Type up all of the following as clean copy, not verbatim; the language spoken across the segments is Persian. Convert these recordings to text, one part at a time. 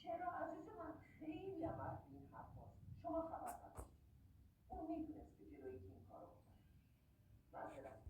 چرا عزیز من؟ خیلی هم از این حرف هست. شما خبر نداشتید. اون میدونست که جلوی که این کارو بکنه. معذرت.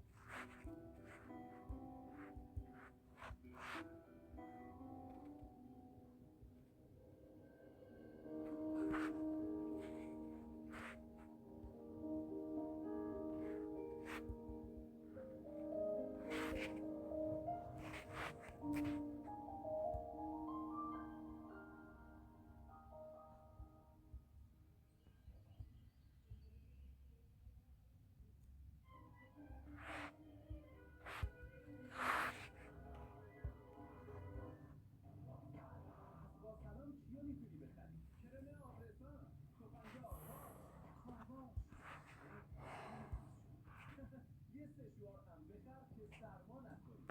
یه سشوار هم بخر که سرما نخوری.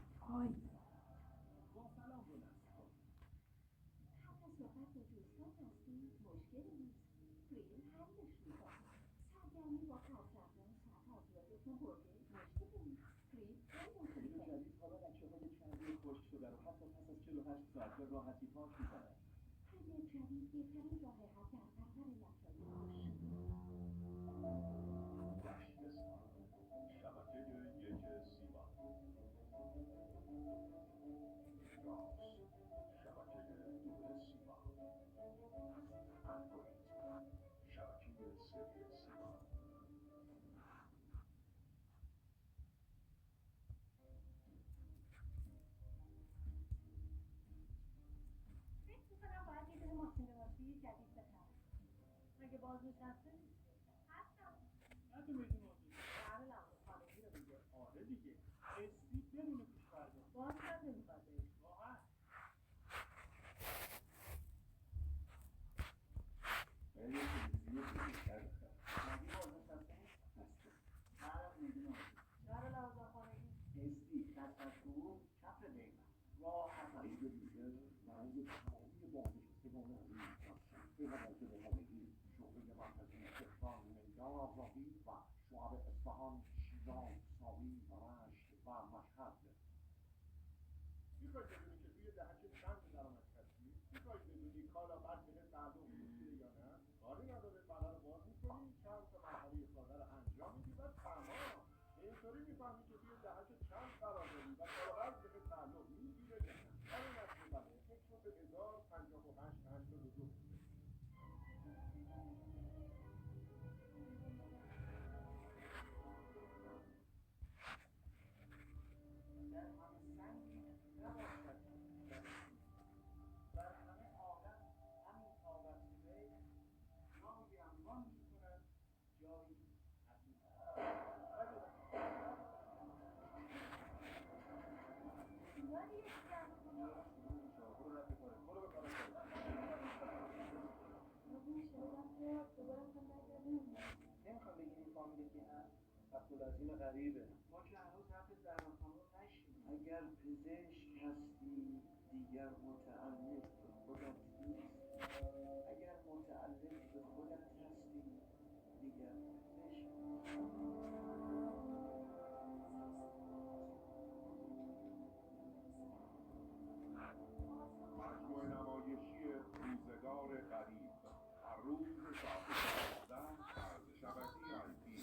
با سلام رو نصب کن. حتی صحبت با دوستان هستی مشکلی نیست. پریم حلش میکنه. سرگرمی با خط رفتن ساعت اذیتتون برده مشکلی نیست. پریم این جدید حالا بچه‌های چربی خشک شده رو حتی پس از 48 ساعت به راحتی پاک می‌کنن. پریم جدید بهترین راه حل در برابر لکه‌های خشک. شبکه یک سیما راس شبکه دو سیما اندروید شبکه سه سیما. فکر میکنم باید یه دونه ماشین لباسی جدید بخرم. مگه باز نشسته نیست؟ هستم. نه تو میدون آزادی. قرار لوازم خانگی رو میگه. آره دیگه. اسمی بدون پیش پرداخت. باز چند نمیخواد بهش. واقعا. من یه تلویزیون بزرگتر بخرم. مگه باز نشسته نیست؟ بسته. منم میدون آزادی. قرار لوازم خانگی. اسمی خطرکور کف دیمه. راحت خرید دیگه برای تمامی بازنشستگان عزیز از شهر مواجه همگی شعبه مرکزی تهران میدان آزادی و شعب اصفهان شیراز ساوی و رشت و مشهد. میخوای بدونی که توی دهک چند درآمد هستی؟ میخوای بدونی کالا بعد بهت معلوم میشه یا نه؟ کاری نداره بلا رو باز میکنی چند تا مرحله ساده رو انجام میدی و تمام. اینطوری میفهمی که توی دهک چند قرار داری و کالا بعد بهت معلوم میگیره یا نه؟ کاری نداره بله فکر به 1058 82 در همه سنگی نباشد بر همه عالم همین طاقت ری جایی انبان می کند جایی حقیقت دیواری یکی کنی؟ برو رد کنه برو به کارش این شنیدم که دوباره هم نگردیم. نمیخوام بگیم این فامیل کی هست عبدالعظیم غریبه ما که هنوز حرف زرم خانون نشیم اگر پزشک هستی دیگر متعلق به خودت نیست اگر متعلق به خودت هستی دیگر پزشک مجموعه نمایشی روزگار قریب هر روز ساعت 12 از شبکه آی‌پی.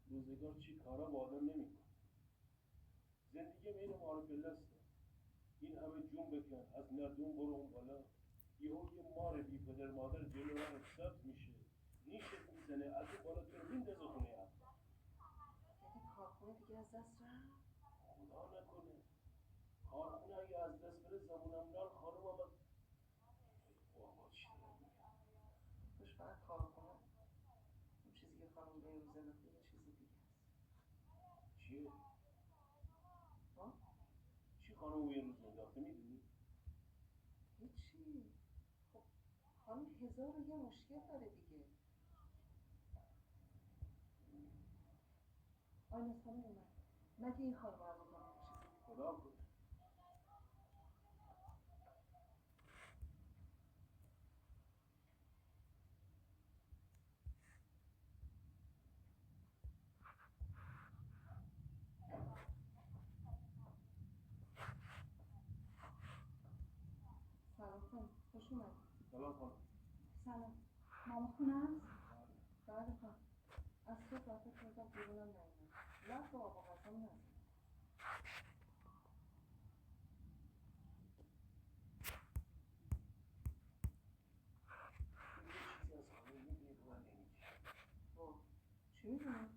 هی روزگار چی کارا با آدم نمیکنه زندگی این مار پلسته این همه جون بکن از ندون برو اون بالا یهو یه مار بی پدر مادر جلو راه ثبت میشه نیشت میزنه از اون بالا تو رو میندازه خونه یعنی کارخونه دیگه از دست رفت؟ خدا نکنه کارخونه اگه از دست بره زمونم نال خانومم خانم یه روز انداخته میدونی؟ هیچی. خب خانم هزار و یه مشکل داره دیگه. آینه خانم اومد. مگه این خانم رو از اتاق کشیدی؟ خدا کنه. سلام خانم. خوش اومدی. سلام خانم. سلام. ماما خونه است؟ بله خانم. از صبح رفته تو اتاق بیرونم نیومد. رفت با آب و غذام نزد. تو یه چیزی از خانم میدونی به من نمیگی. خب چی میدونم؟